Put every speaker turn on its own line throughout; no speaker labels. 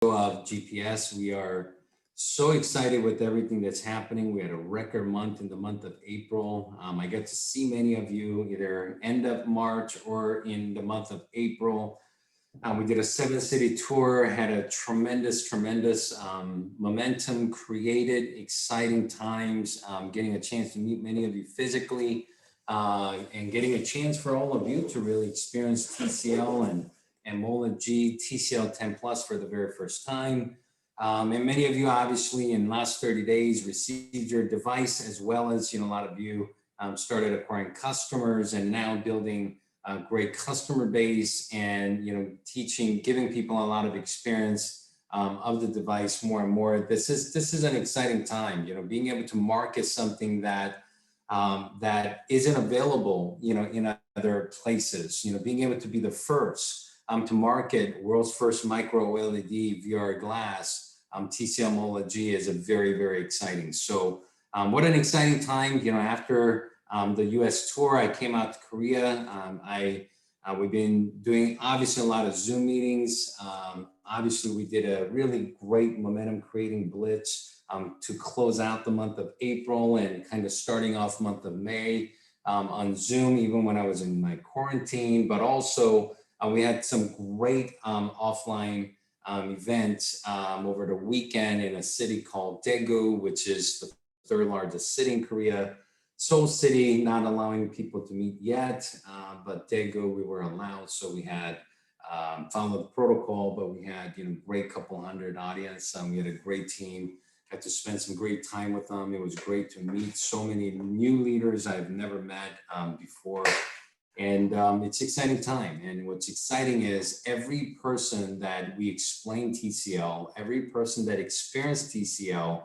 of GPS. We are so excited with everything that's happening. We had a record month in the month of April. I get to see many of you either end of March or in the month of April. We did a 7-city tour, had a tremendous momentum created, exciting times, getting a chance to meet many of you physically, and getting a chance for all of you to really experience TCL and MOLED G, TCL 10 Plus for the very first time. And many of you obviously in the last 30 days received your device, as well as, a lot of you started acquiring customers and now building a great customer base and, teaching, giving people a lot of experience of the device more and more. This is an exciting time, being able to market something that that isn't available, in other places, being able to be the first to market world's first micro LED VR glass, TCL MOLED G is a very exciting. So what an exciting time, after the US tour, I came out to Korea. We've been doing obviously a lot of Zoom meetings. Obviously we did a really great momentum creating blitz to close out the month of April and kind of starting off month of May on Zoom, even when I was in my quarantine, but also we had some great offline events over the weekend in a city called Daegu, which is the third largest city in Korea. Seoul City, not allowing people to meet yet, but Daegu, we were allowed. So we had followed the protocol, but we had, great couple hundred audience. We had a great team. Got to spend some great time with them. It was great to meet so many new leaders I've never met before. And it's an exciting time. And what's exciting is every person that we explain TCL, every person that experienced TCL,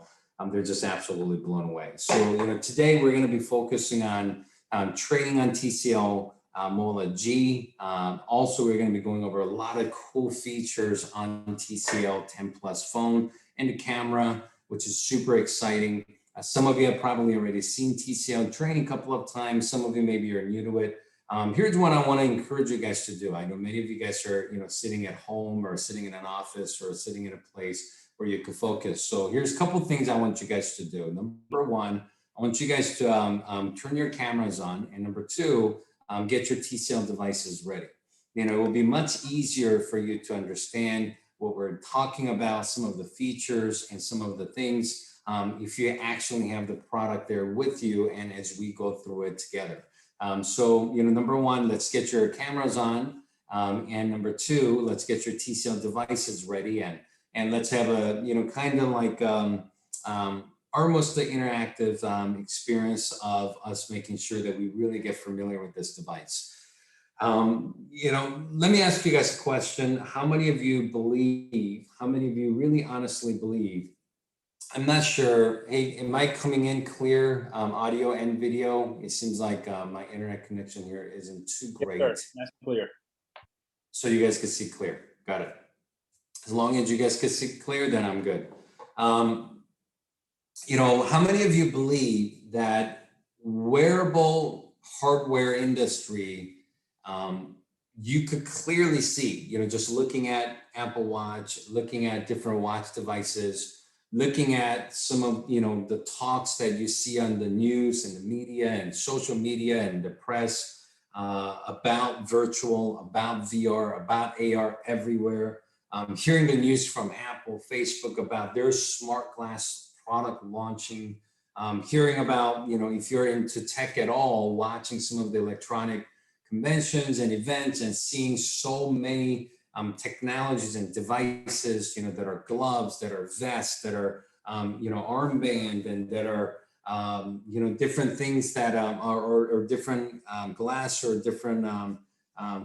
they're just absolutely blown away. So, today we're going to be focusing on training on TCL MOLED G. Also, we're going to be going over a lot of cool features on TCL 10 Plus phone and the camera, which is super exciting. Some of you have probably already seen TCL training a couple of times. Some of you maybe are new to it. Here's what I want to encourage you guys to do. I know many of you guys are, sitting at home or sitting in an office or sitting in a place where you can focus. So here's a couple of things I want you guys to do. Number one, I want you guys to turn your cameras on. And number two, get your TCL devices ready. It will be much easier for you to understand what we're talking about, some of the features and some of the things, if you actually have the product there with you and as we go through it together. So, number one, let's get your cameras on. And number two, let's get your TCL devices ready. And let's have a, kind of like almost the interactive experience of us making sure that we really get familiar with this device. Let me ask you guys a question. How many of you really honestly believe, I'm not sure, hey, am I coming in clear, audio and video? It seems like my internet connection here isn't too great.
Yes, sir. Nice and clear.
So you guys can see clear, got it. As long as you guys can see clear, then I'm good. How many of you believe that wearable hardware industry, you could clearly see, just looking at Apple Watch, looking at different watch devices, looking at some of, the talks that you see on the news and the media and social media and the press about virtual, about VR, about AR everywhere. Hearing the news from Apple, Facebook about their smart glass product launching, hearing about, if you're into tech at all, watching some of the electronic conventions and events and seeing so many technologies and devices, that are gloves, that are vests, that are, armband, and that are, different things that or different glass or different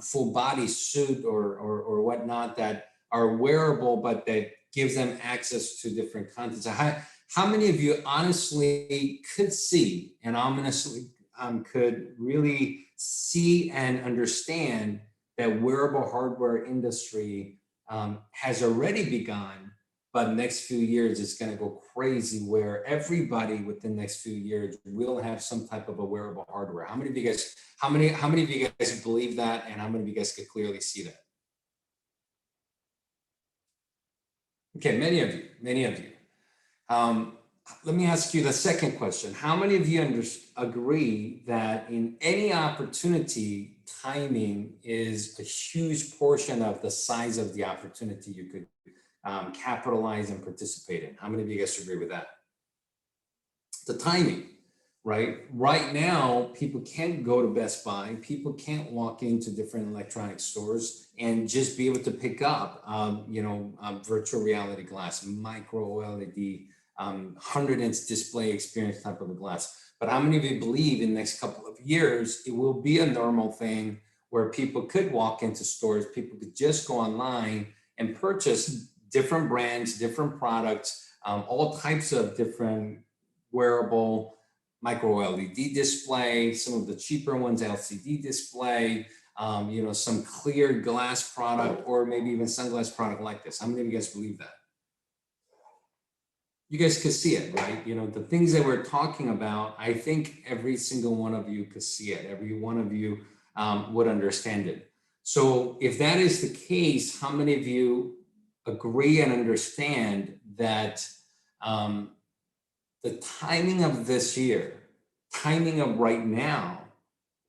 full body suit or whatnot that are wearable, but that gives them access to different contents. How many of you honestly could see and honestly could really see and understand that wearable hardware industry has already begun, but next few years it's going to go crazy where everybody within the next few years will have some type of a wearable hardware? How many of you guys believe that, and how many of you guys could clearly see that? Okay, many of you. Um, Let me ask you the second question. How many of you agree that in any opportunity, timing is a huge portion of the size of the opportunity you could capitalize and participate in? How many of you guys agree with that? The timing, right? Right now, people can't go to Best Buy. People can't walk into different electronic stores and just be able to pick up, virtual reality glass, micro LED, 100-inch display experience type of a glass. But how many of you believe in the next couple of years, it will be a normal thing where people could walk into stores, people could just go online and purchase different brands, different products, all types of different wearable micro LED display, some of the cheaper ones, LCD display, some clear glass product, or maybe even sunglass product like this. How many of you guys believe that? You guys could see it, right? The things that we're talking about, I think every single one of you could see it. Every one of you would understand it. So if that is the case, how many of you agree and understand that the timing of this year, timing of right now,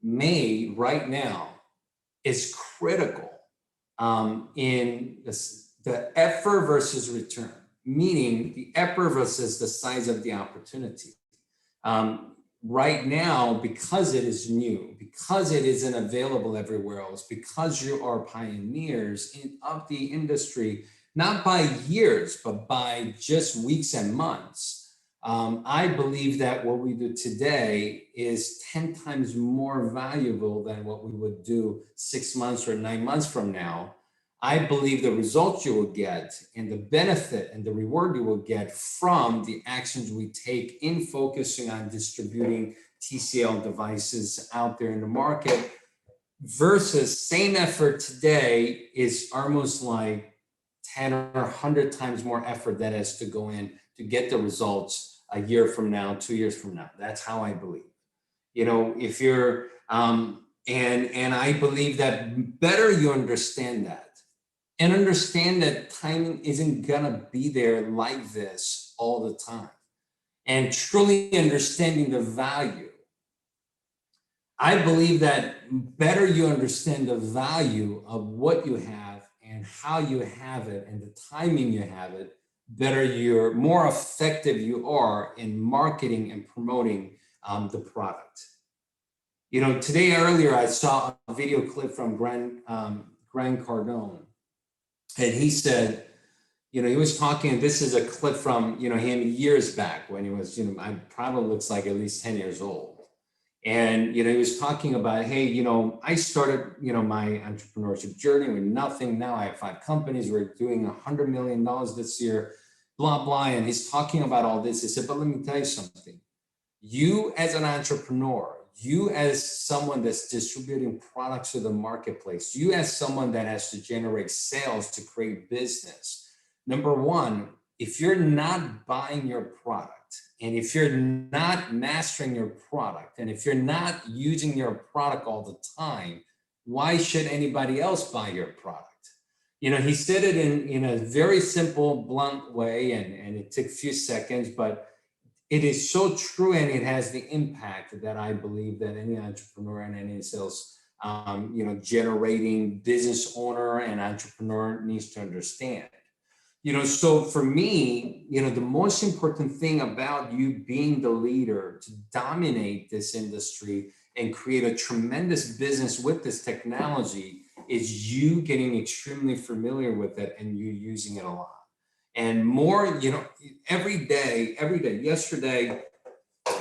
May right now, is critical in the effort versus return, meaning the effort versus the size of the opportunity. Right now, because it is new, because it isn't available everywhere else, because you are pioneers of the industry, not by years, but by just weeks and months. I believe that what we do today is 10 times more valuable than what we would do 6 months or 9 months from now. I believe the results you will get and the benefit and the reward you will get from the actions we take in focusing on distributing TCL devices out there in the market versus same effort today is almost like 10 or 100 times more effort that has to go in to get the results a year from now, 2 years from now. That's how I believe. If you're, and I believe that better you understand that and understand that timing isn't gonna be there like this all the time. And truly understanding the value. I believe that better you understand the value of what you have and how you have it and the timing you have it, better you're, more effective you are in marketing and promoting the product. Today earlier I saw a video clip from Grant Cardone, and he said, he was talking. This is a clip from him years back when he was, I probably looks like at least 10 years old. And, he was talking about, hey, I started, my entrepreneurship journey with nothing. Now I have 5 companies. We're doing $100 million this year, blah, blah. And he's talking about all this. He said, but let me tell you something. You as an entrepreneur, you as someone that's distributing products to the marketplace, you as someone that has to generate sales to create business. Number one, if you're not buying your product, and if you're not mastering your product, and if you're not using your product all the time, why should anybody else buy your product? He said it in a very simple, blunt way, and it took a few seconds, but it is so true, and it has the impact that I believe that any entrepreneur and any sales, generating business owner and entrepreneur needs to understand. So for me, the most important thing about you being the leader to dominate this industry and create a tremendous business with this technology is you getting extremely familiar with it and you using it a lot. And more, every day, yesterday,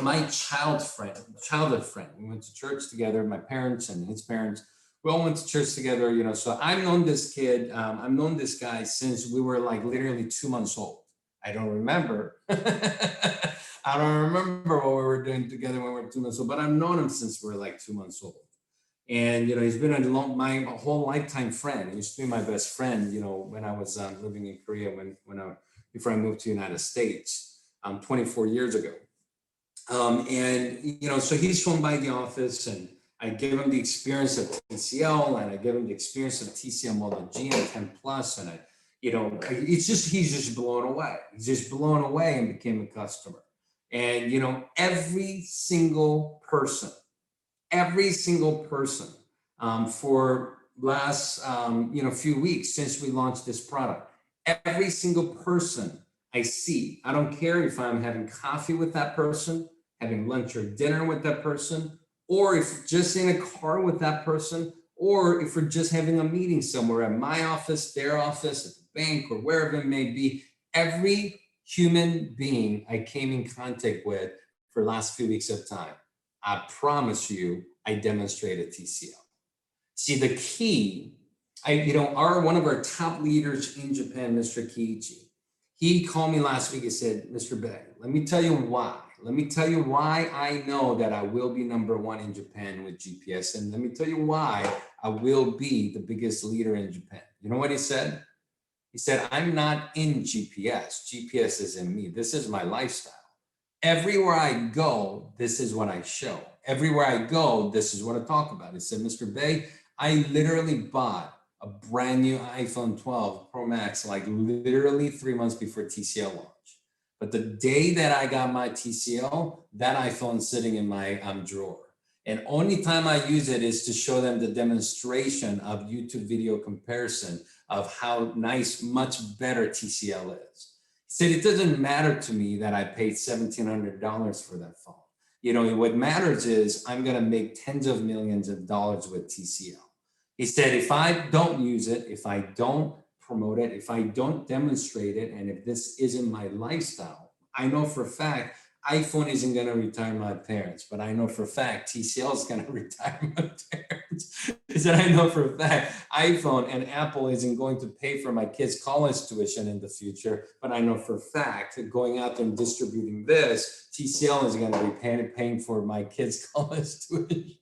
my childhood friend, we went to church together, my parents and his parents, we all went to church together, so I've known this kid, I've known this guy since we were like literally 2 months old. I don't remember. I don't remember what we were doing together when we were 2 months old, but I've known him since we were like 2 months old. And, he's been my whole lifetime friend. He used to be my best friend, when I was living in Korea, before I moved to the United States 24 years ago. So he's shown by the office, and I give him the experience of TCL, and I give him the experience of TCL MOLED G and 10 Plus, and I It's just, he's just blown away. He's just blown away and became a customer. And, every single person for last, few weeks since we launched this product, every single person I see, I don't care if I'm having coffee with that person, having lunch or dinner with that person, or if just in a car with that person, or if we're just having a meeting somewhere at my office, their office, at the bank, or wherever it may be, every human being I came in contact with for the last few weeks of time, I promise you, I demonstrated TCL. See, the key, one of our top leaders in Japan, Mr. Kiichi, he called me last week and said, Mr. Bay, let me tell you why. Let me tell you why I know that I will be #1 in Japan with GPS. And let me tell you why I will be the biggest leader in Japan. You know what he said? He said, I'm not in GPS. GPS is in me. This is my lifestyle. Everywhere I go, this is what I show. Everywhere I go, this is what I talk about. He said, Mr. Bay, I literally bought a brand new iPhone 12 Pro Max, like literally 3 months before TCL launch. But the day that I got my TCL, that iPhone's sitting in my drawer. And only time I use it is to show them the demonstration of YouTube video comparison of how nice, much better TCL is. He said, it doesn't matter to me that I paid $1,700 for that phone. What matters is I'm going to make tens of millions of dollars with TCL. He said, if I don't use it, if I don't promote it, if I don't demonstrate it, and if this isn't my lifestyle, I know for a fact iPhone isn't going to retire my parents, but I know for a fact TCL is going to retire my parents. He said, I know for a fact iPhone and Apple isn't going to pay for my kids' college tuition in the future, but I know for a fact that going out there and distributing this, TCL is going to be paying for my kids' college tuition.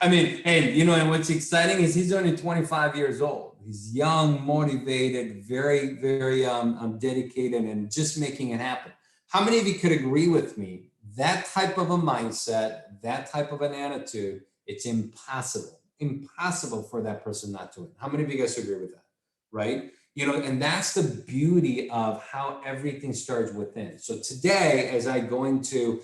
I mean, hey, and what's exciting is he's only 25 years old. He's young, motivated, very, very dedicated, and just making it happen. How many of you could agree with me? That type of a mindset, that type of an attitude, it's impossible for that person not to win. How many of you guys agree with that, right? And that's the beauty of how everything starts within. So today, as I go into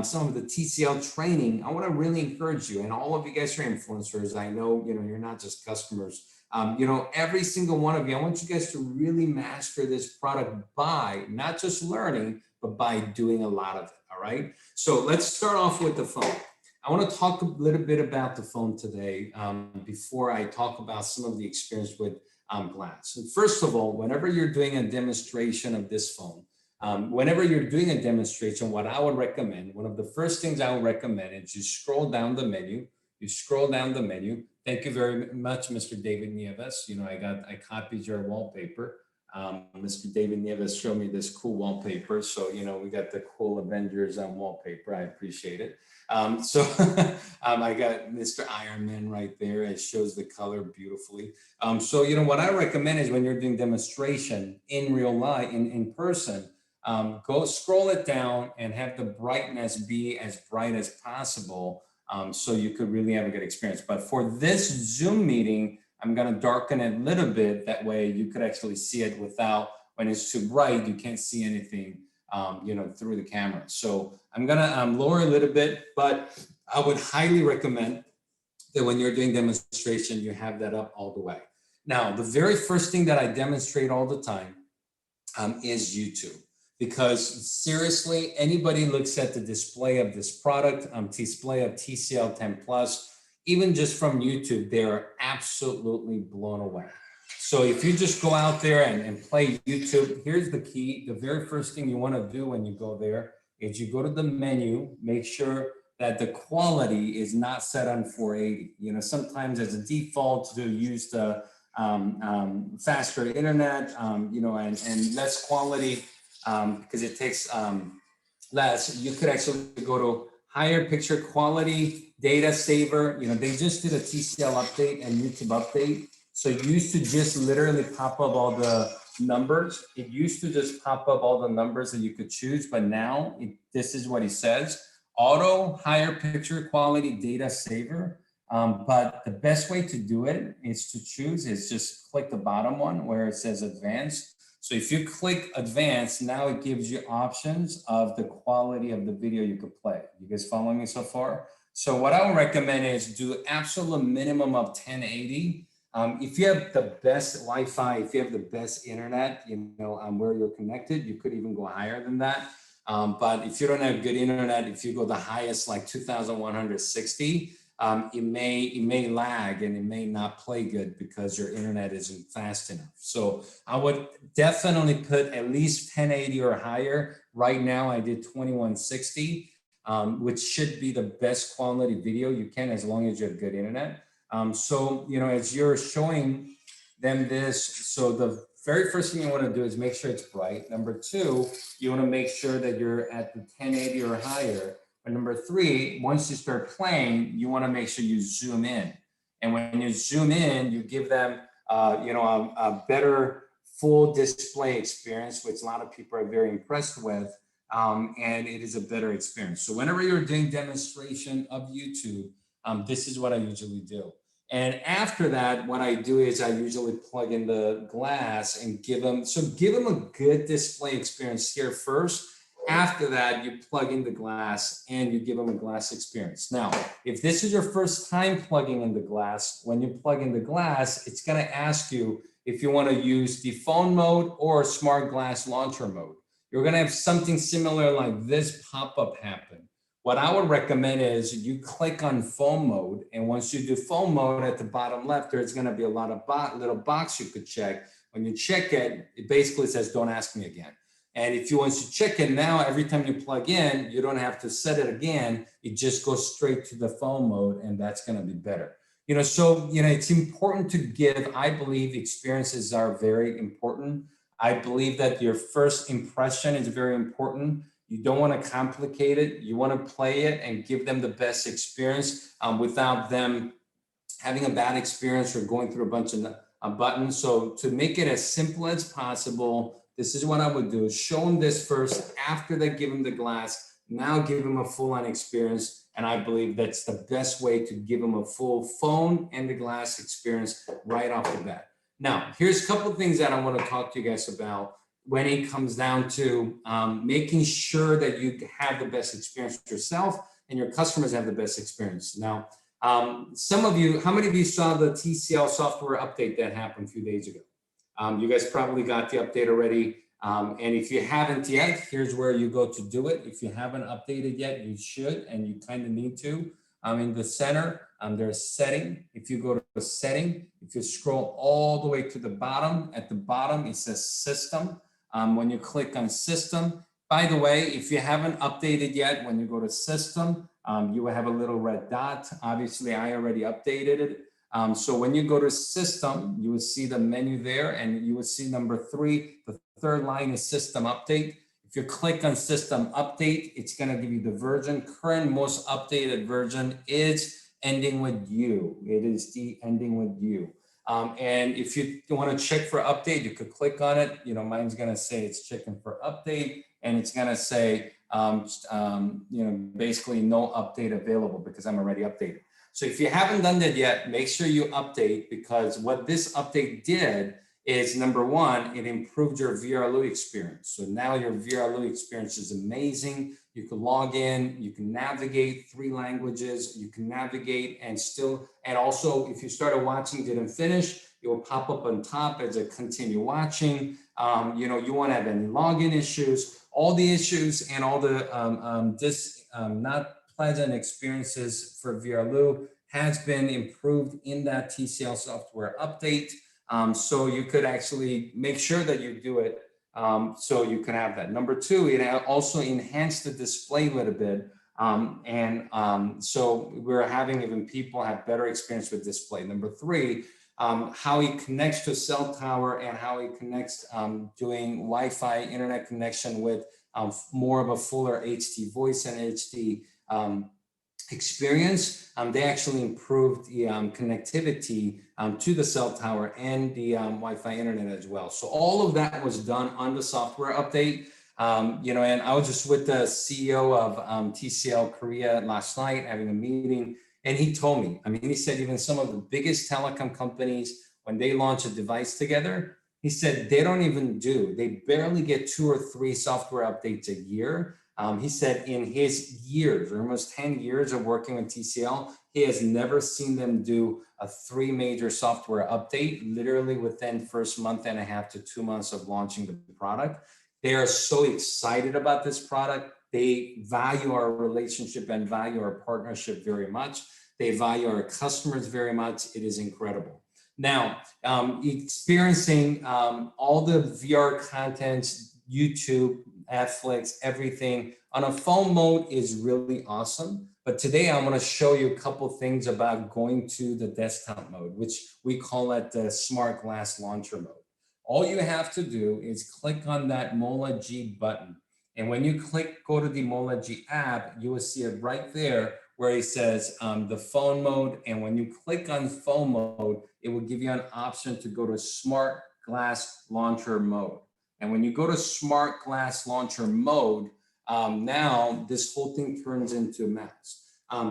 some of the TCL training, I want to really encourage you, and all of you guys are influencers. I know, you're not just customers. Every single one of you, I want you guys to really master this product by not just learning, but by doing a lot of it, all right? So let's start off with the phone. I want to talk a little bit about the phone today before I talk about some of the experience with glass. And first of all, whenever you're doing a demonstration of this phone, whenever you're doing a demonstration, what I would recommend, one of the first things I would recommend is you scroll down the menu. Thank you very much, Mr. David Nieves. I copied your wallpaper. Mr. David Nieves showed me this cool wallpaper. So, we got the cool Avengers wallpaper. I appreciate it. I got Mr. Iron Man right there. It shows the color beautifully. So, what I recommend is when you're doing demonstration in real life, in person, go scroll it down and have the brightness be as bright as possible. So you could really have a good experience. But for this Zoom meeting, I'm going to darken it a little bit. That way you could actually see it without, when it's too bright, you can't see anything, through the camera. So I'm going to lower a little bit, but I would highly recommend that when you're doing demonstration, you have that up all the way. Now, the very first thing that I demonstrate all the time is YouTube. Because seriously, anybody looks at the display of this product, display of TCL 10 Plus, even just from YouTube, they're absolutely blown away. So if you just go out there and play YouTube, here's the key. The very first thing you want to do when you go there is you go to the menu, make sure that the quality is not set on 480. Sometimes as a default to use the faster internet, and less quality, because it takes less. You could actually go to higher picture quality, data saver. They just did a TCL update and YouTube update. So it used to just literally pop up all the numbers. It used to just pop up all the numbers that you could choose, but now this is what it says. Auto higher picture quality data saver. But the best way to do it is to choose is just click the bottom one where it says advanced. So if you click advanced, now it gives you options of the quality of the video you could play. You guys following me so far? So what I would recommend is do absolute minimum of 1080. If you have the best Wi-Fi, if you have the best internet, where you're connected, you could even go higher than that. But if you don't have good internet, if you go the highest, like 2160, it may lag and it may not play good because your internet isn't fast enough. So I would definitely put at least 1080 or higher. Right now I did 2160, which should be the best quality video you can as long as you have good internet. So, as you're showing them this, so the very first thing you want to do is make sure it's bright. Number two, you want to make sure that you're at the 1080 or higher. But number three, once you start playing, you want to make sure you zoom in. And when you zoom in, you give them, a better full display experience, which a lot of people are very impressed with. And it is a better experience. So whenever you're doing demonstration of YouTube, this is what I usually do. And after that, what I do is I usually plug in the glass and give them a good display experience here first. After that, you plug in the glass and you give them a glass experience. Now, if this is your first time plugging in the glass, when you plug in the glass, it's going to ask you if you want to use the phone mode or smart glass launcher mode. You're going to have something similar like this pop-up happen. What I would recommend is you click on phone mode, and once you do phone mode at the bottom left, there's going to be a lot of little box you could check. When you check it, it basically says, don't ask me again. And if you want to check it now, every time you plug in, you don't have to set it again. It just goes straight to the phone mode, and that's going to be better. It's important to give, I believe experiences are very important. I believe that your first impression is very important. You don't want to complicate it. You want to play it and give them the best experience without them having a bad experience or going through a bunch of buttons. So to make it as simple as possible, this is what I would do. Show them this first. After that, give them the glass. Now give them a full-on experience. And I believe that's the best way to give them a full phone and the glass experience right off the bat. Now, here's a couple of things that I want to talk to you guys about when it comes down to making sure that you have the best experience yourself and your customers have the best experience. Now, some of you, how many of you saw the TCL software update that happened a few days ago? You guys probably got the update already. And if you haven't yet, here's where you go to do it. If you haven't updated yet, you should, and you kind of need to. In the center, there's setting. If you go to the setting, if you scroll all the way to the bottom, at the bottom, it says system. When you click on system, by the way, if you haven't updated yet, when you go to system, you will have a little red dot. Obviously, I already updated it. So when you go to system, you will see the menu there, and you will see number 3, the third line is system update. If you click on system update, it's going to give you the version. Current most updated version is ending with U. It is the ending with U. And if you want to check for update, you could click on it. Mine's going to say it's checking for update, and it's going to say, basically no update available because I'm already updated. So if you haven't done that yet, make sure you update, because what this update did is, number one, it improved your VRLU experience. So now your VRLU experience is amazing. You can log in, you can navigate 3 languages, you can navigate and also if you started watching, didn't finish, it will pop up on top as a continue watching. You won't have any login issues, all the issues and all the not pleasant experiences for VRLU has been improved in that TCL software update. So you could actually make sure that you do it so you can have that. Number 2, it also enhanced the display a little bit. So we're having even people have better experience with display. Number 3, how it connects to a cell tower and how it connects doing Wi-Fi internet connection with more of a fuller HD voice and HD experience. They actually improved the connectivity to the cell tower and the Wi-Fi internet as well. So all of that was done on the software update. And I was just with the CEO of TCL Korea last night having a meeting, And he told me, I mean, he said even some of the biggest telecom companies, when they launch a device together, he said they barely get 2 or 3 software updates a year. He said in his years, or almost 10 years of working with TCL, he has never seen them do a 3 major software update, literally within first month and a half to 2 months of launching the product. They are so excited about this product. They value our relationship and value our partnership very much. They value our customers very much. It is incredible. Now, experiencing all the VR content, YouTube, Netflix, everything on a phone mode is really awesome. But today I'm going to show you a couple things about going to the desktop mode, which we call it the smart glass launcher mode. All you have to do is click on that MOLED G button. And when you go to the MOLED G app, you will see it right there where it says the phone mode. And when you click on phone mode, it will give you an option to go to smart glass launcher mode. And when you go to smart glass launcher mode, now this whole thing turns into a mouse.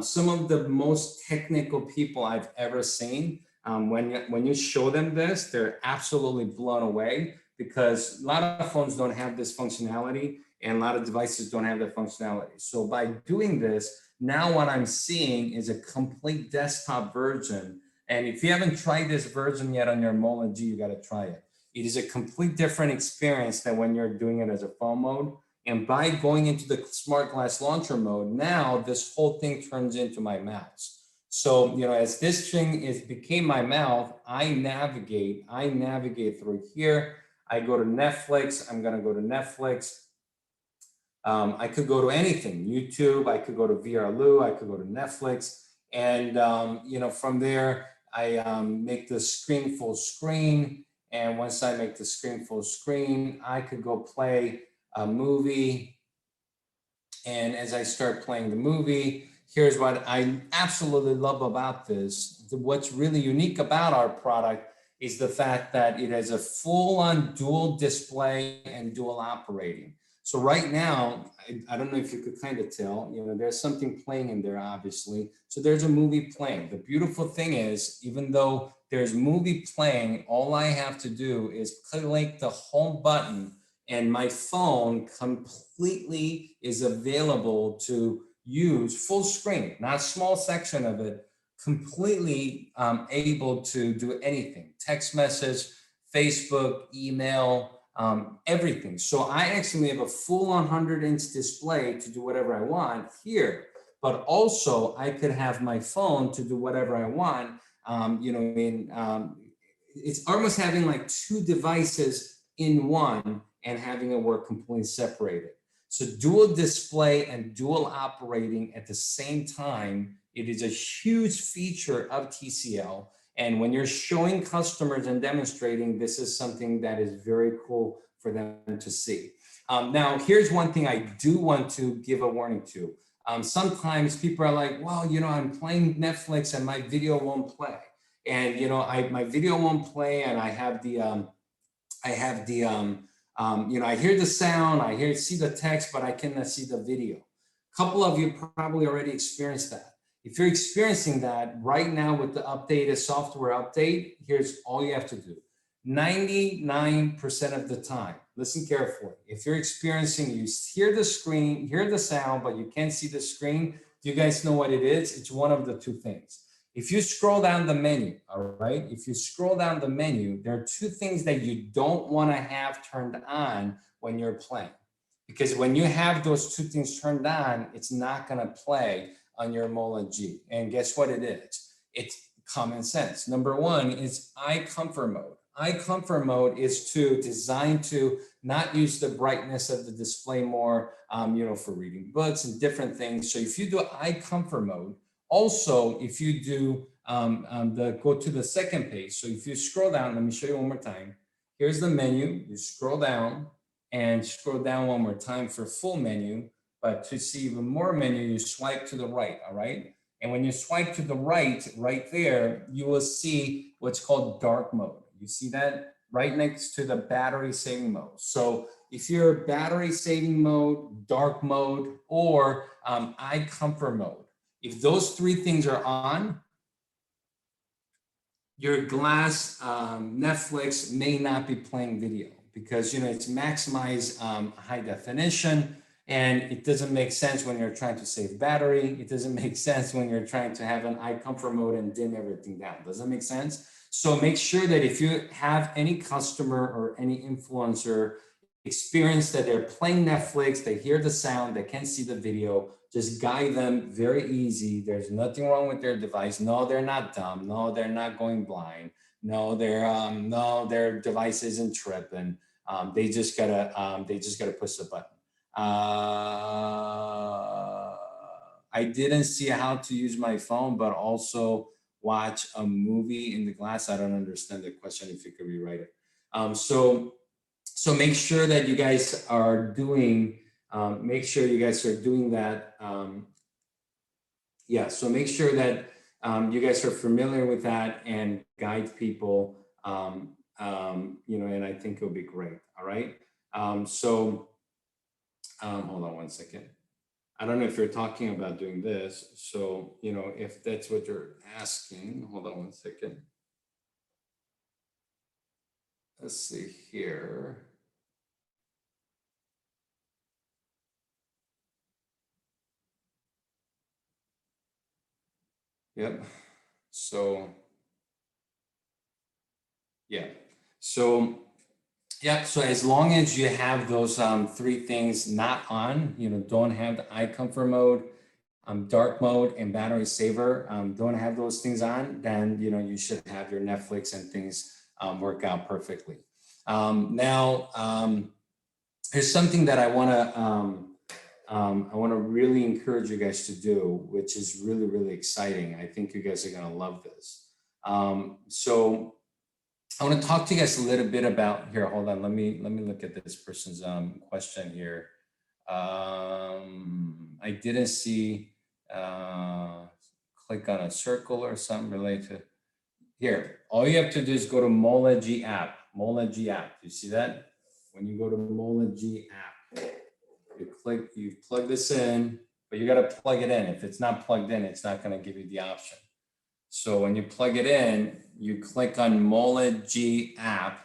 Some of the most technical people I've ever seen, when you show them this, they're absolutely blown away because a lot of phones don't have this functionality and a lot of devices don't have that functionality. So by doing this, now what I'm seeing is a complete desktop version. And if you haven't tried this version yet on your MOLED G, you got to try it. It is a complete different experience than when you're doing it as a phone mode. And by going into the smart glass launcher mode, now this whole thing turns into my mouse. So, as this thing became my mouth, I navigate through here. I go to Netflix. I'm going to go to Netflix. I could go to anything, YouTube. I could go to VRLU. I could go to Netflix. And, from there, I make the screen full screen. And once I make the screen full screen, I could go play a movie. And as I start playing the movie, here's what I absolutely love about this. What's really unique about our product is the fact that it has a full-on dual display and dual operating. So right now, I don't know if you could kind of tell, there's something playing in there, obviously. So there's a movie playing. The beautiful thing is, even though there's movie playing, all I have to do is click the home button and my phone completely is available to use full screen, not a small section of it, completely able to do anything, text message, Facebook, email, everything. So I actually have a full 100-inch display to do whatever I want here, but also I could have my phone to do whatever I want. It's almost having like 2 devices in one and having it work completely separated. So dual display and dual operating at the same time, it is a huge feature of TCL. And when you're showing customers and demonstrating, this is something that is very cool for them to see. Now, here's one thing I do want to give a warning to. Sometimes people are like, well, I'm playing Netflix and my video won't play. And, my video won't play and I hear the sound, see the text, but I cannot see the video. A couple of you probably already experienced that. If you're experiencing that right now with the updated software update, here's all you have to do. 99% of the time, listen carefully. If you're experiencing, you hear the screen, hear the sound, but you can't see the screen, do you guys know what it is? It's one of the 2 things. If you scroll down the menu, all right? If you scroll down the menu, there are 2 things that you don't want to have turned on when you're playing. Because when you have those 2 things turned on, it's not going to play on your MOLED G. And guess what it is? It's common sense. Number 1 is eye comfort mode. Eye comfort mode is designed to not use the brightness of the display more, for reading books and different things. So if you do eye comfort mode, also if you do go to the second page. So if you scroll down, let me show you one more time. Here's the menu. You scroll down and scroll down one more time for full menu. But to see even more menu, you swipe to the right, all right? And when you swipe to the right there, you will see what's called dark mode. You see that right next to the battery saving mode. So if you're battery saving mode, dark mode, or eye comfort mode, If those three things are on, your glass Netflix may not be playing video because it's maximized high definition, and it doesn't make sense when you're trying to save battery. It doesn't make sense when you're trying to have an eye comfort mode and dim everything down. Does that make sense? So make sure that if you have any customer or any influencer experience that they're playing Netflix, they hear the sound, they can't see the video, just guide them very easy. There's nothing wrong with their device. No, they're not dumb. No, they're not going blind. No, their device isn't tripping. They just gotta push the button. I didn't see how to use my phone, but also watch a movie in the glass. I don't understand the question. If you could rewrite it. So make sure that you guys are doing. Make sure you guys are doing that. Yeah. So make sure that you guys are familiar with that and guide people. And I think it'll be great. All right. Hold on one second. I don't know if you're talking about doing this. So, if that's what you're asking, hold on one second. Let's see here. Yep. So, yeah. So, yeah. So as long as you have those three things not on, don't have the eye comfort mode, dark mode, and battery saver, don't have those things on, then you should have your Netflix and things work out perfectly. Now, here's something that I want to really encourage you guys to do, which is really, really exciting. I think you guys are going to love this. So I want to talk to you guys a little bit about here. Hold on. Let me look at this person's question here. I didn't see click on a circle or something related to here. All you have to do is go to MOLED G app. MOLED G app. You see that? When you go to MOLED G app, you plug this in, but you got to plug it in. If it's not plugged in, it's not going to give you the option. So when you plug it in, you click on MOLED G app.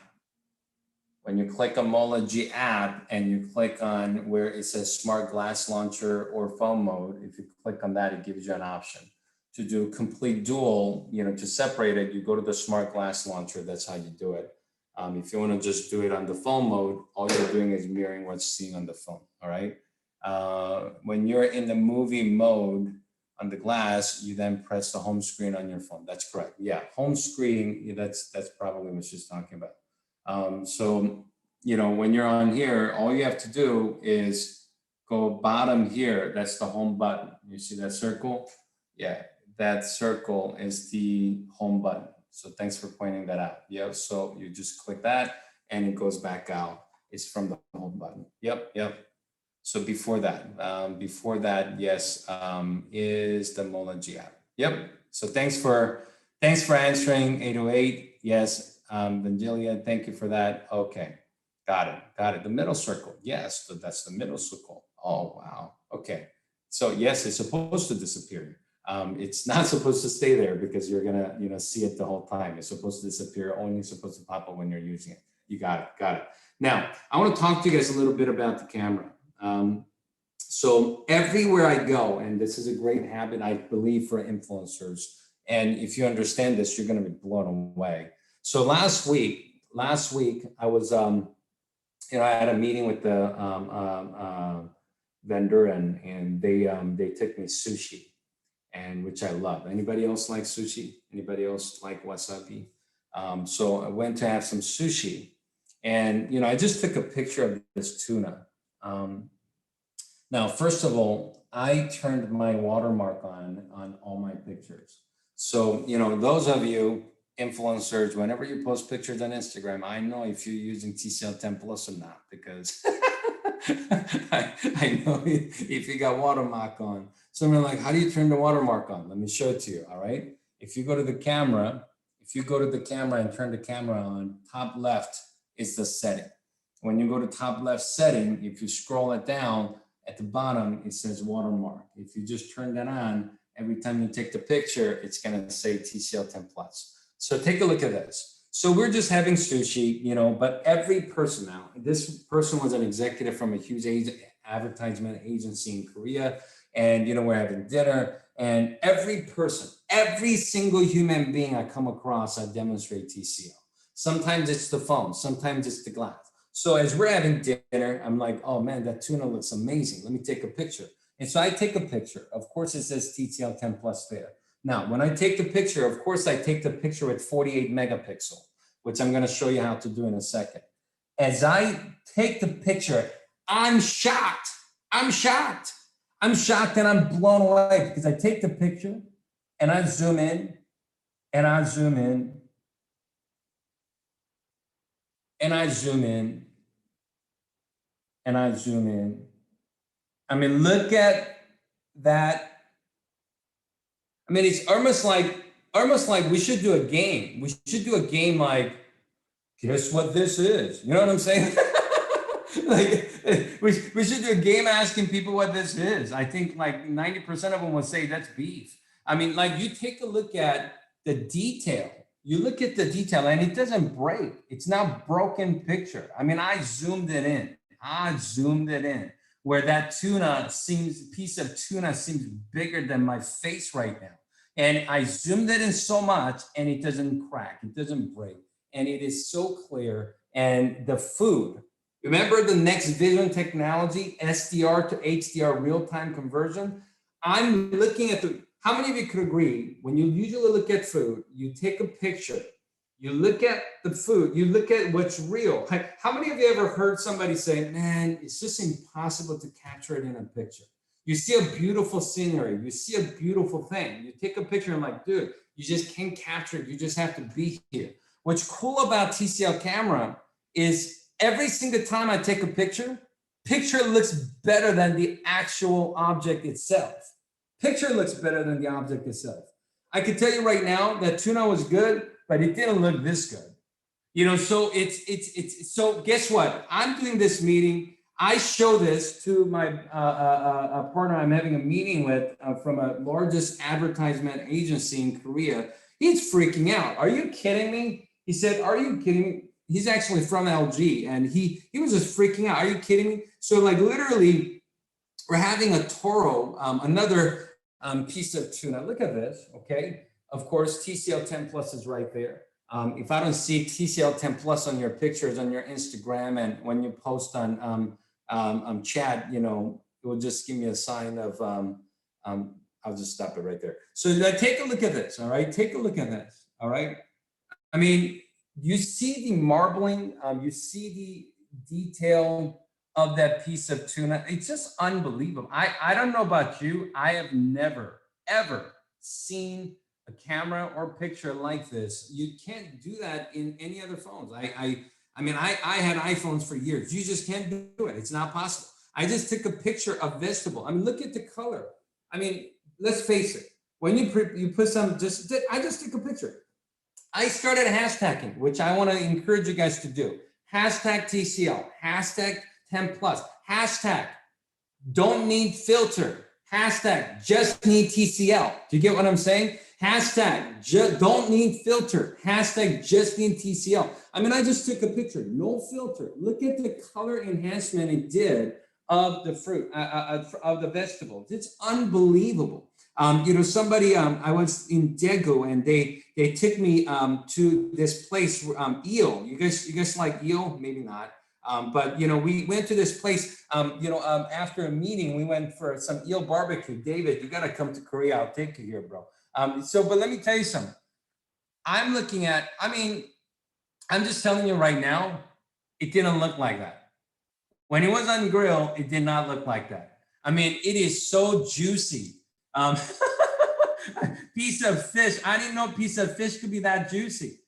When you click on MOLED G app and you click on where it says smart glass launcher or phone mode, if you click on that, it gives you an option. To do complete dual, to separate it, you go to the smart glass launcher. That's how you do it. If you want to just do it on the phone mode, all you're doing is mirroring what's seen on the phone. All right. When you're in the movie mode on the glass, you then press the home screen on your phone. That's correct. Yeah, home screen. That's probably what she's talking about. So when you're on here, all you have to do is go bottom here. That's the home button. You see that circle? Yeah, that circle is the home button. So thanks for pointing that out. Yeah, so you just click that and it goes back out. It's from the home button. Yep. So before that, yes, is the MOLED G app. Yep. So thanks for answering 808. Yes, Vangelia, thank you for that. Okay, got it. The middle circle. Yes, so that's the middle circle. Oh wow. Okay. So yes, it's supposed to disappear. It's not supposed to stay there because you're gonna, see it the whole time. It's supposed to disappear. Only supposed to pop up when you're using it. You got it. Now, I want to talk to you guys a little bit about the camera. So everywhere I go, and this is a great habit, I believe, for influencers. And if you understand this, you're going to be blown away. So last week, I was, I had a meeting with the vendor, and they took me sushi. And which I love. Anybody else like sushi? Anybody else like wasabi? So I went to have some sushi, and I just took a picture of this tuna. Now, first of all, I turned my watermark on all my pictures. So those of you influencers, whenever you post pictures on Instagram, I know if you're using TCL 10 Plus or not, because I know if you got watermark on. So I'm like, how do you turn the watermark on? Let me show it to you. All right. If you go to the camera and turn the camera on, top left is the setting. When you go to top left setting, if you scroll it down at the bottom, it says watermark. If you just turn that on Every time you take the picture, it's gonna say TCL 10 Plus. So take a look at this. So we're just having sushi, you know, but every person now, this person was an executive from a huge advertisement agency in Korea. And, you know, we're having dinner, and every person, every single human being I come across, I demonstrate TCL. Sometimes it's the phone, sometimes it's the glass. So as we're having dinner, I'm like, oh man, that tuna looks amazing. Let me take a picture. And so I take a picture. Of course, it says TCL 10 Plus there. Now, when I take the picture, of course, I take the picture with 48 megapixel, which I'm going to show you how to do in a second. As I take the picture, I'm shocked. I'm shocked. I'm shocked and I'm blown away because I take the picture and I zoom in and I zoom in and I zoom in and I zoom in. I mean, look at that. I mean, it's almost like we should do a game. We should do a game like, guess what this is? You know what I'm saying? Like, we should do a game asking people what this is. I think like 90% of them will say that's beef. I mean, like you take a look at the detail. You look at the detail and it doesn't break. It's not broken picture. I mean, I zoomed it in. Where that piece of tuna seems bigger than my face right now. And I zoomed it in so much and it doesn't crack, it doesn't break. And it is so clear. And the food, remember the next vision technology, SDR to HDR real-time conversion? I'm looking at how many of you could agree when you usually look at food, you take a picture, you look at the food, you look at what's real. How many of you ever heard somebody say, man, it's just impossible to capture it in a picture? You see a beautiful scenery, you see a beautiful thing. You take a picture and I'm like, dude, you just can't capture it. You just have to be here. What's cool about TCL camera is every single time I take a picture looks better than the actual object itself. Picture looks better than the object itself. I can tell you right now that tuna was good, but it didn't look this good. You know, so so guess what? I'm doing this meeting. I show this to my partner I'm having a meeting with from a largest advertisement agency in Korea. He's freaking out. Are you kidding me? He said, are you kidding me? He's actually from LG and he was just freaking out. Are you kidding me? So like literally we're having a Toro, another piece of tuna. Look at this, okay? Of course, TCL 10 Plus is right there. If I don't see TCL 10 Plus on your pictures on your Instagram and when you post on chat, you know, it will just give me a sign of, I'll just stop it right there. So take a look at this, all right? Take a look at this, all right? I mean, you see the marbling, you see the detail of that piece of tuna. It's just unbelievable. I don't know about you. I have never, ever seen a camera or picture like this. You can't do that in any other phones. I mean, I had iPhones for years. You just can't do it. It's not possible. I just took a picture of vegetable. I mean, look at the color. I mean, let's face it. When you put some, I just took a picture. I started hashtagging, which I want to encourage you guys to do. Hashtag TCL, hashtag 10 plus, hashtag don't need filter, hashtag just need TCL. Do you get what I'm saying? Hashtag just don't need filter, hashtag just need TCL. I mean, I just took a picture, no filter. Look at the color enhancement it did of the fruit, of the vegetables. It's unbelievable. You know, somebody, I was in Daegu and they took me to this place, eel. You guys like eel? Maybe not. But, you know, we went to this place, you know, after a meeting, we went for some eel barbecue. David, you got to come to Korea. I'll take you here, bro. But let me tell you something. I'm looking at, I mean, I'm just telling you right now, it didn't look like that. When it was on grill, it did not look like that. I mean, it is so juicy. Piece of fish. I didn't know piece of fish could be that juicy.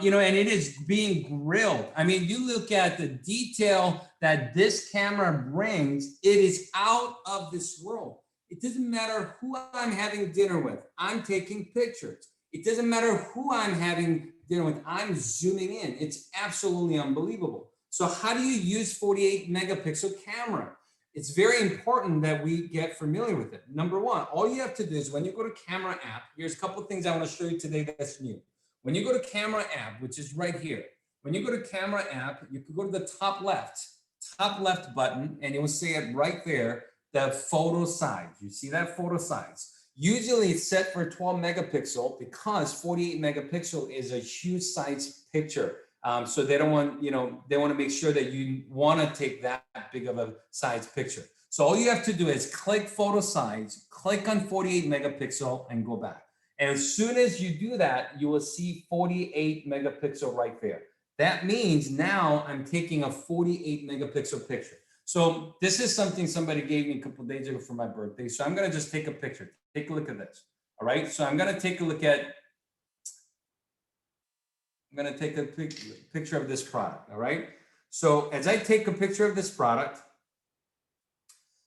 You know, and it is being grilled. I mean, you look at the detail that this camera brings, it is out of this world. It doesn't matter who I'm having dinner with. I'm taking pictures. It doesn't matter who I'm having dinner with. I'm zooming in. It's absolutely unbelievable. So how do you use 48 megapixel camera? it's very important that we get familiar with it. Number one, all you have to do is when you go to camera app, here's a couple of things I want to show you today that's new. When you go to camera app, which is right here, when you go to camera app, you can go to the top left button, and it will say it right there, the photo size. You see that photo size? Usually it's set for 12 megapixel because 48 megapixel is a huge size picture. So they don't want, they want to make sure that you want to take that big of a size picture. So all you have to do is click photo size, click on 48 megapixel and go back. And as soon as you do that, you will see 48 megapixel right there. That means now I'm taking a 48 megapixel picture. So this is something somebody gave me a couple of days ago for my birthday. So I'm going to just take a picture. Take a look at this. All right. So I'm going to take a look at, I'm going to take a picture of this product. All right. So as I take a picture of this product,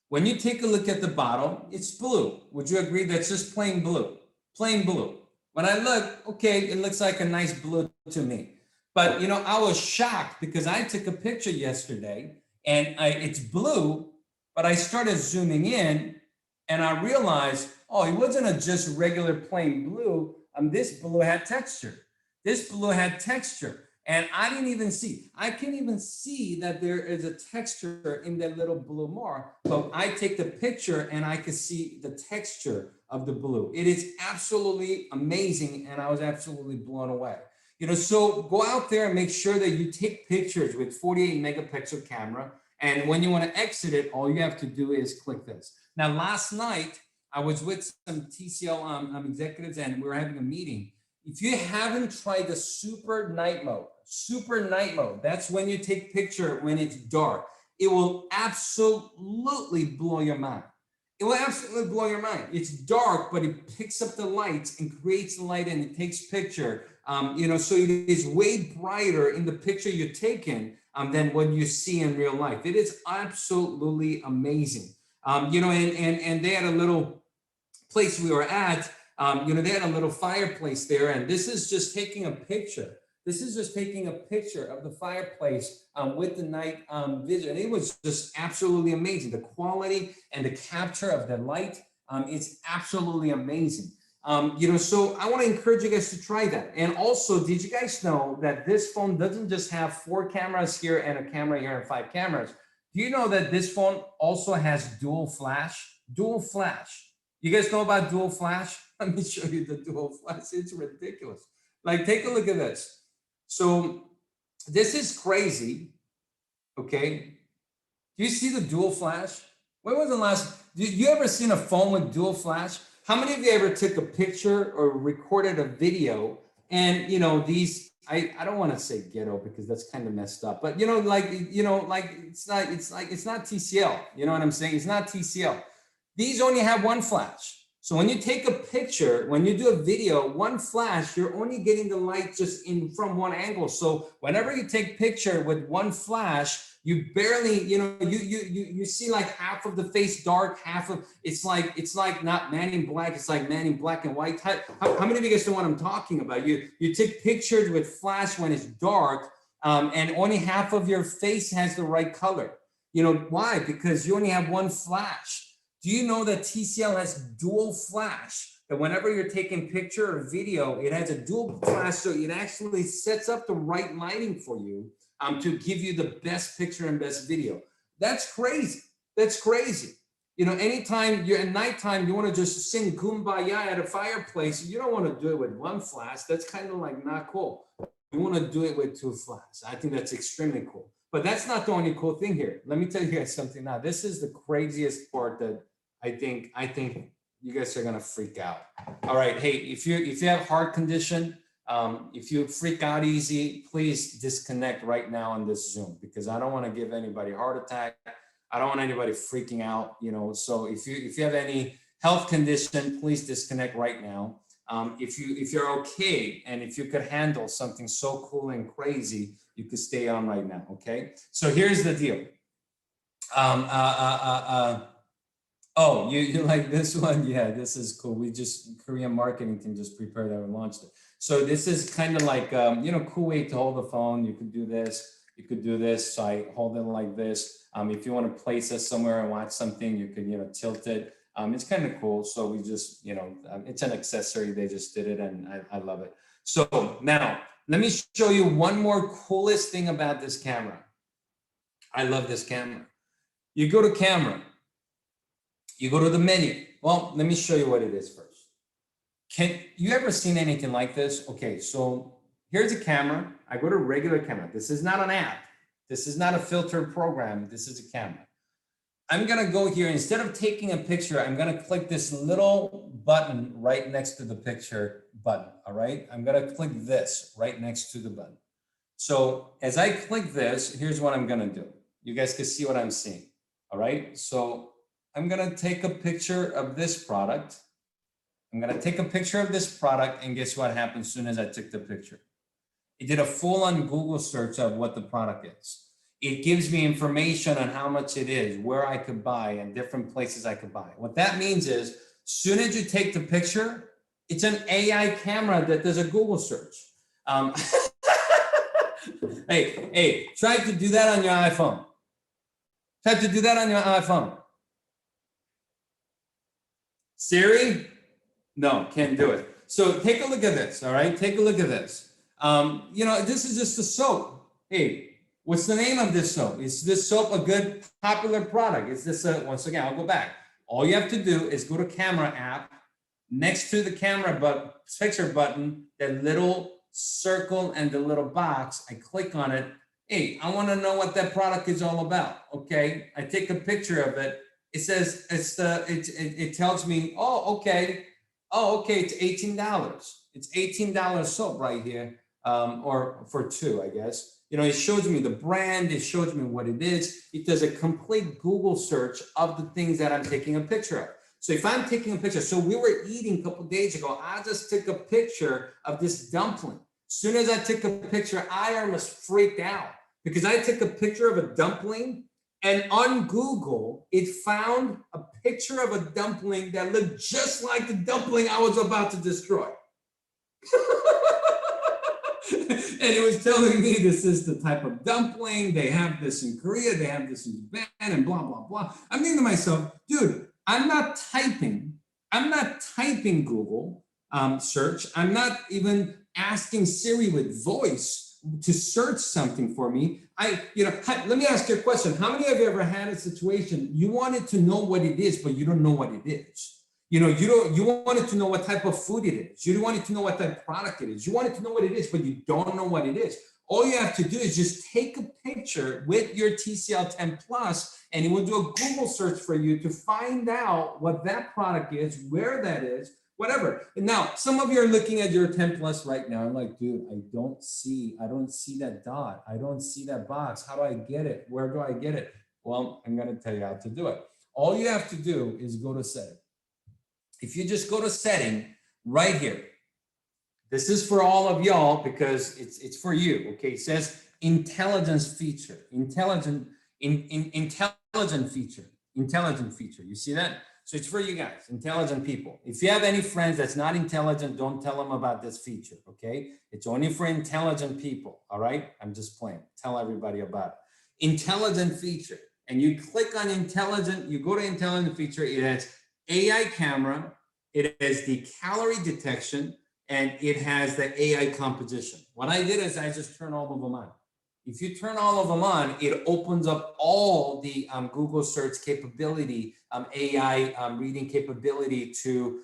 when you take a look at the bottle, it's blue. Would you agree that's just plain blue? Plain blue. When I look, okay, it looks like a nice blue to me. But, I was shocked because I took a picture yesterday and it's blue, but I started zooming in and I realized, oh, it wasn't a just regular plain blue. This blue had texture. This blue had texture. And I didn't even see, I can't even see that there is a texture in that little blue mark, but I take the picture and I can see the texture of the blue. It is absolutely amazing. And I was absolutely blown away. So go out there and make sure that you take pictures with 48 megapixel camera. And when you want to exit it, all you have to do is click this. Now, last night, I was with some TCL executives and we were having a meeting. If you haven't tried the super night mode, that's when you take picture when it's dark. It will absolutely blow your mind. It will absolutely blow your mind. It's dark, but it picks up the lights and creates the light and it takes picture. So it is way brighter in the picture you're taking than what you see in real life. It is absolutely amazing. And they had a little place we were at. They had a little fireplace there, and this is just taking a picture. This is just taking a picture of the fireplace with the night vision. It was just absolutely amazing. The quality and the capture of the light is absolutely amazing. So I want to encourage you guys to try that. And also, did you guys know that this phone doesn't just have 4 cameras here and a camera here and 5 cameras? Do you know that this phone also has dual flash? Dual flash. You guys know about dual flash? Let me show you the dual flash. It's ridiculous. Like, take a look at this. So this is crazy. Okay. Do you see the dual flash? When was the last, did you ever seen a phone with dual flash? How many of you ever took a picture or recorded a video and, these, I don't want to say ghetto because that's kind of messed up, but it's not TCL. You know what I'm saying? It's not TCL. These only have one flash. So when you take a picture, when you do a video, one flash, you're only getting the light just from one angle. So whenever you take picture with one flash, you barely, you see like half of the face dark, half of, it's like not Man in Black, it's like Man in Black and White. How many of you guys know what I'm talking about? You take pictures with flash when it's dark, and only half of your face has the right color. Why? Because you only have one flash. Do you know that TCL has dual flash? That whenever you're taking picture or video, it has a dual flash, so it actually sets up the right lighting for you to give you the best picture and best video. That's crazy. That's crazy. Anytime you're at nighttime, you want to just sing Kumbaya at a fireplace. You don't want to do it with one flash. That's kind of like not cool. You want to do it with 2 flashes. I think that's extremely cool. But that's not the only cool thing here. Let me tell you guys something now. This is the craziest part that I think you guys are gonna freak out. All right, hey, if you have heart condition, if you freak out easy, please disconnect right now on this Zoom because I don't want to give anybody a heart attack. I don't want anybody freaking out. So if you have any health condition, please disconnect right now. If you're okay and if you could handle something so cool and crazy, you could stay on right now. Okay. So here's the deal. Oh, you like this one? Yeah, this is cool. Korean marketing team just prepared that and launched it. So this is kind of like, cool way to hold the phone. You could do this. You could do this. So I hold it like this. If you want to place it somewhere and watch something, you could, tilt it. It's kind of cool. So we just, it's an accessory. They just did it and I love it. So now let me show you one more coolest thing about this camera. I love this camera. You go to camera, you go to the menu. Well, let me show you what it is first. Can you ever seen anything like this? Okay, so here's a camera. I go to regular camera. This is not an app. This is not a filtered program. This is a camera. I'm gonna go here, instead of taking a picture, I'm gonna click this little button right next to the picture button, all right? I'm gonna click this right next to the button. So as I click this, here's what I'm gonna do. You guys can see what I'm seeing, all right? So I'm gonna take a picture of this product. I'm gonna take a picture of this product, and guess what happens as soon as I took the picture? It did a full-on Google search of what the product is. It gives me information on how much it is, where I could buy, and different places I could buy. What that means is, as soon as you take the picture, it's an AI camera that does a Google search. Hey, try to do that on your iPhone. Try to do that on your iPhone. Siri? No, can't do it. So take a look at this, all right? Take a look at this. This is just a soap. Hey, what's the name of this soap? Is this soap a good, popular product? Is this once again, I'll go back. All you have to do is go to camera app. Next to the camera picture button, that little circle and the little box, I click on it. Hey, I want to know what that product is all about. Okay, I take a picture of it. It says it tells me, okay, it's $18. It's $18 soap right here, or for two, I guess. It shows me the brand. It shows me what it is. It does a complete Google search of the things that I'm taking a picture of. So if I'm taking a picture, so we were eating a couple days ago, I just took a picture of this dumpling. As soon as I took a picture, I almost freaked out because I took a picture of a dumpling, and on Google, it found a picture of a dumpling that looked just like the dumpling I was about to destroy. And it was telling me this is the type of dumpling. They have this in Korea, they have this in Japan, and blah, blah, blah. I'm thinking to myself, dude, I'm not typing Google search. I'm not even asking Siri with voice to search something for me. Let me ask you a question. How many of you ever had a situation you wanted to know what it is, but you don't know what it is? You wanted to know what type of food it is. You wanted to know what type of product it is. You wanted to know what it is, but you don't know what it is. All you have to do is just take a picture with your TCL 10 Plus, and it will do a Google search for you to find out what that product is, where that is, whatever. And now, some of you are looking at your 10 Plus right now. I'm like, dude, I don't see that dot. I don't see that box. How do I get it? Where do I get it? Well, I'm going to tell you how to do it. All you have to do is go to setting. If you just go to setting right here, this is for all of y'all because it's for you. Okay, it says intelligence feature, intelligent feature. You see that? So it's for you guys, intelligent people. If you have any friends that's not intelligent, don't tell them about this feature. Okay, it's only for intelligent people. All right, I'm just playing. Tell everybody about it. Intelligent feature, and you click on intelligent. You go to intelligent feature. It has AI camera, it has the calorie detection, and it has the AI composition. What I did is I just turned all of them on. If you turn all of them on, it opens up all the Google search capability, AI reading capability to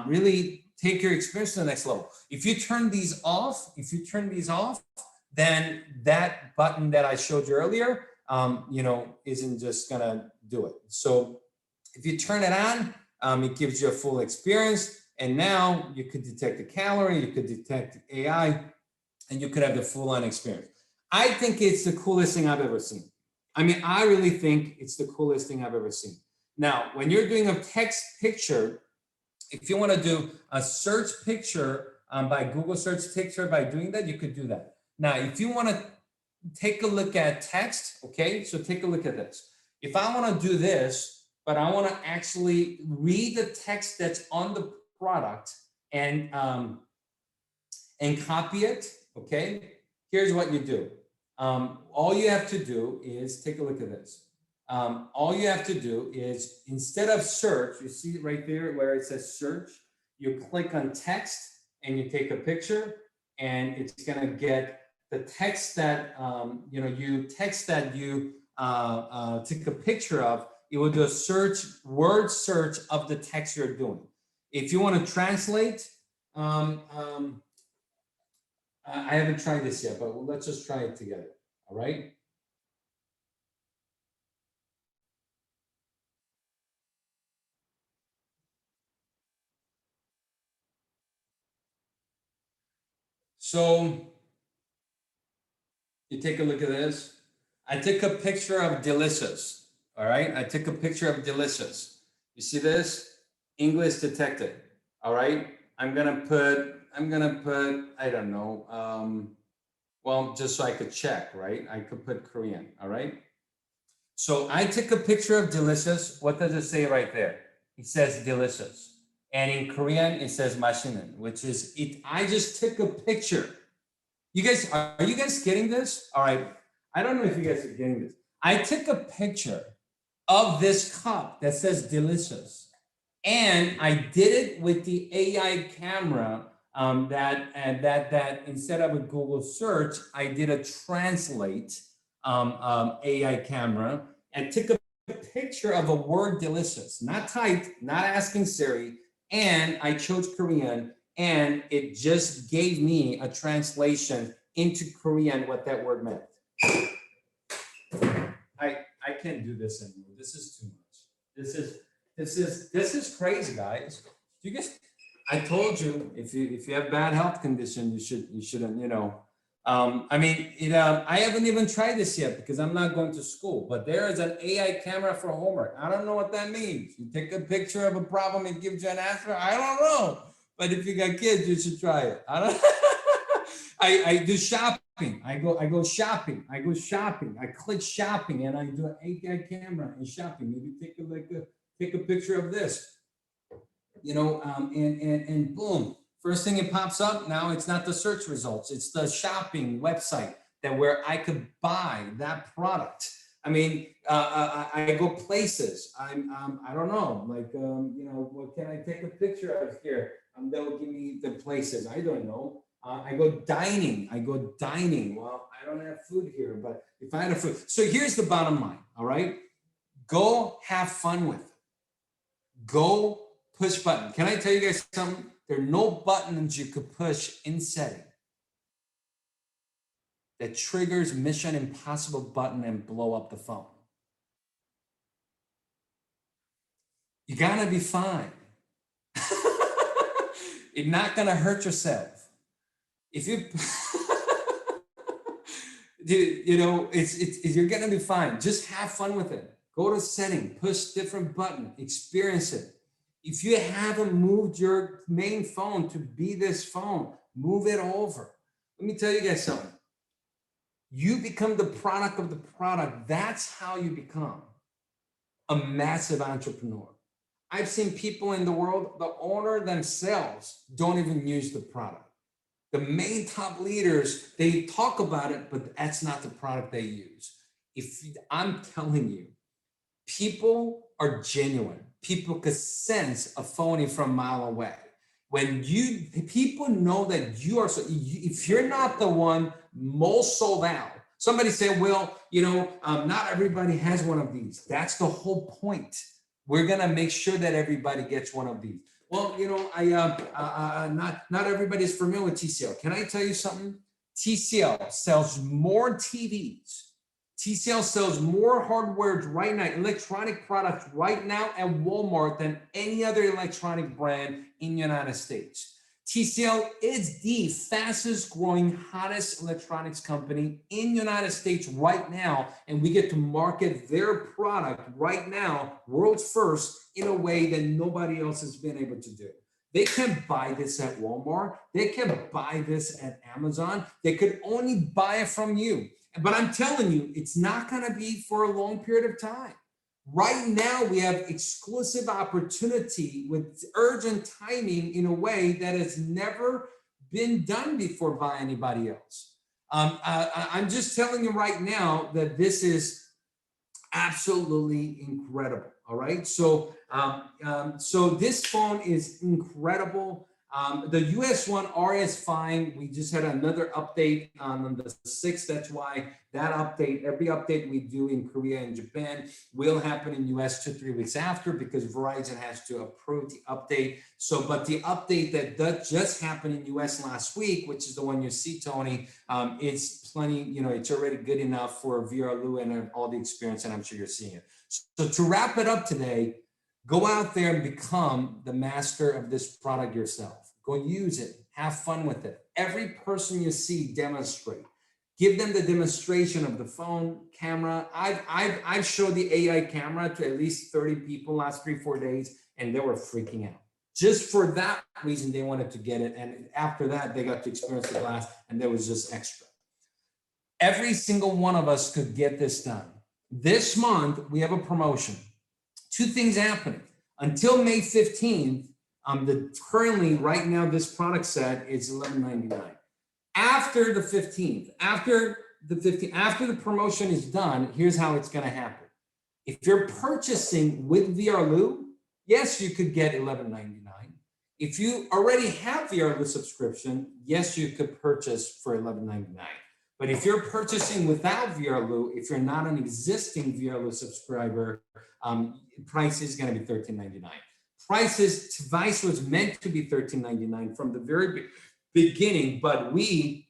really take your experience to the next level. If you turn these off, then that button that I showed you earlier, isn't just gonna do it. So if you turn it on, it gives you a full experience. And now you could detect the calorie, you could detect AI, and you could have the full-on experience. I think it's the coolest thing I've ever seen. I mean, I really think it's the coolest thing I've ever seen. Now, when you're doing a text picture, if you want to do a search picture by Google search picture, by doing that, you could do that. Now, if you want to take a look at text, okay, so take a look at this. If I want to do this, but I want to actually read the text that's on the product and copy it, okay? Here's what you do. All you have to do is take a look at this. All you have to do is, instead of search, you see it right there where it says search, you click on text and you take a picture, and it's going to get the text that, you took a picture of. It will do a word search of the text you're doing. If you want to translate, I haven't tried this yet, but let's just try it together. All right. So you take a look at this. I took a picture of delicious. All right. I took a picture of delicious. You see this? English detected. All right. I'm going to put, I don't know. Well, just so I could check, right? I could put Korean. All right. So I took a picture of delicious. What does it say right there? It says delicious. And in Korean, it says 맛있는, which is it. I just took a picture. You guys, are you guys getting this? All right. I don't know if you guys are getting this. I took a picture of this cup that says delicious. And I did it with the AI camera that instead of a Google search, I did a translate AI camera and took a picture of a word delicious, not typed, not asking Siri, and I chose Korean, and it just gave me a translation into Korean what that word meant. I can't do this anymore. This is too much. This is crazy, guys. You guys, I told you if you have bad health condition, you shouldn't, I haven't even tried this yet because I'm not going to school, but there is an AI camera for homework. I don't know what that means. You take a picture of a problem, it gives you an answer. I don't know. But if you got kids, you should try it. I don't I do shopping. I go shopping. I click shopping and I do an AI camera and shopping. Maybe take a picture of this. And boom. First thing it pops up, now it's not the search results, it's the shopping website where I could buy that product. I go places. I don't know, what can I take a picture of here? That will give me the places. I don't know. I go dining. Well, I don't have food here, but if I had a food. So here's the bottom line, all right? Go have fun with it. Go push button. Can I tell you guys something? There are no buttons you could push in setting that triggers Mission Impossible button and blow up the phone. You gotta be fine. You're not gonna hurt yourself. If you, you're gonna be fine. Just have fun with it. Go to setting, push different button, experience it. If you haven't moved your main phone to be this phone, move it over. Let me tell you guys something. You become the product of the product. That's how you become a massive entrepreneur. I've seen people in the world, the owner themselves don't even use the product. The main top leaders, they talk about it, but that's not the product they use. I'm telling you, people are genuine. People can sense a phony from a mile away. When people know that you are, if you're not the one most sold out, somebody said, well, not everybody has one of these. That's the whole point. We're gonna make sure that everybody gets one of these. Well, not everybody is familiar with TCL. Can I tell you something? TCL sells more TVs. TCL sells more hardware right now, electronic products right now at Walmart than any other electronic brand in the United States. TCL is the fastest growing, hottest electronics company in the United States right now, and we get to market their product right now, world's first, in a way that nobody else has been able to do. They can't buy this at Walmart. They can't buy this at Amazon. They could only buy it from you. But I'm telling you, it's not going to be for a long period of time. Right now, we have exclusive opportunity with urgent timing in a way that has never been done before by anybody else. I'm just telling you right now that this is absolutely incredible. All right. So this phone is incredible. The US one RS fine. We just had another update on the 6th. That's why that update, every update we do in Korea and Japan will happen in US 2-3 weeks after, because Verizon has to approve the update. So, but the update that just happened in US last week, which is the one you see, Tony, it's plenty, it's already good enough for VRLU and all the experience, and I'm sure you're seeing it. So to wrap it up today, go out there and become the master of this product yourself. Go use it. Have fun with it. Every person you see, demonstrate. Give them the demonstration of the phone camera. I've showed the AI camera to at least 30 people last 3-4 days, and they were freaking out. Just for that reason, they wanted to get it. And after that, they got to experience the glass, and there was just extra. Every single one of us could get this done. This month, we have a promotion. 2 things happening. Until May 15th, currently right now, this product set is $11.99. After the 15th, after the promotion is done, here's how it's going to happen. If you're purchasing with VRLU, yes, you could get $11.99. If you already have VRLU subscription, yes, you could purchase for $11.99. But if you're purchasing without VRLU, if you're not an existing VRLU subscriber, price is going to be $13.99. Device was meant to be $13.99 from the very beginning, but we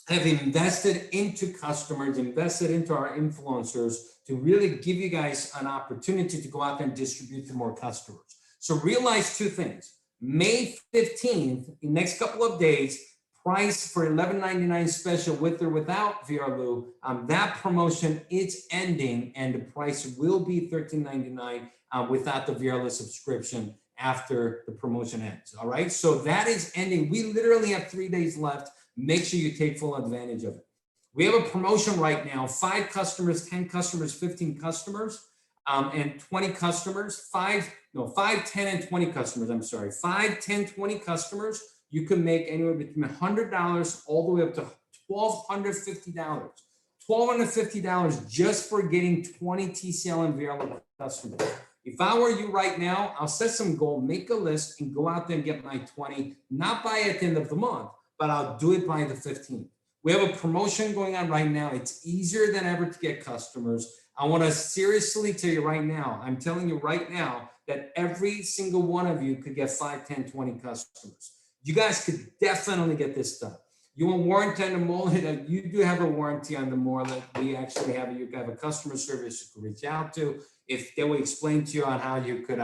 have invested into customers, invested into our influencers to really give you guys an opportunity to go out there and distribute to more customers. So realize 2 things. May 15th, in the next couple of days, price for $11.99 special with or without VRLU, that promotion is ending, and the price will be $13.99 without the VRLU subscription after the promotion ends. All right, so that is ending. We literally have 3 days left. Make sure you take full advantage of it. We have a promotion right now: 5 customers, 10 customers, 15 customers, and 20 customers. 5, 10, and 20 customers. I'm sorry, 5, 10, 20 customers. You can make anywhere between $100 all the way up to $1,250. $1,250 just for getting 20 TCL and VRLU customers. If I were you right now, I'll set some goal, make a list, and go out there and get my 20, not by at the end of the month, but I'll do it by the 15th. We have a promotion going on right now. It's easier than ever to get customers. I want to seriously tell you right now, I'm telling you right now that every single one of you could get 5, 10, 20 customers. You guys could definitely get this done. You want warranty on the MOLED? You do have a warranty on the MOLED. We actually have you have a customer service you can reach out to. If they will explain to you on how you could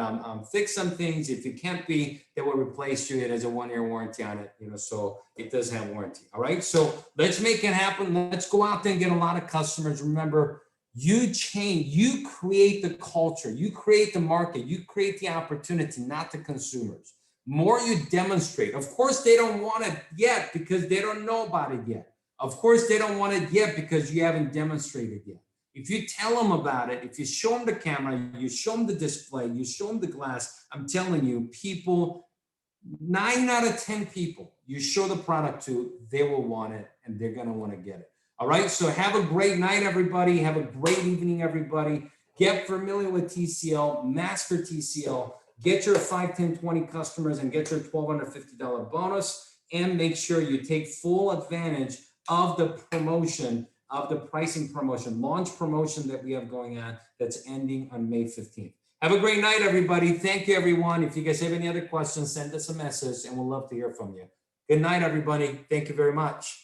fix some things. If it can't be, they will replace you. It has a 1-year warranty on it, so it does have warranty. All right, so let's make it happen. Let's go out there and get a lot of customers. Remember, you change, you create the culture, you create the market, you create the opportunity, not the consumers. More you demonstrate. Of course, they don't want it yet because they don't know about it yet. Of course, they don't want it yet because you haven't demonstrated yet. If you tell them about it, if you show them the camera, you show them the display, you show them the glass, I'm telling you, people, 9 out of 10 people you show the product to, they will want it and they're going to want to get it. All right. So have a great night, everybody. Have a great evening, everybody. Get familiar with TCL, master TCL. Get your 5, 10, 20 customers and get your $1,250 bonus, and make sure you take full advantage of the promotion, of the pricing promotion, launch promotion that we have going on that's ending on May 15th. Have a great night, everybody. Thank you, everyone. If you guys have any other questions, send us a message and we'll love to hear from you. Good night, everybody. Thank you very much.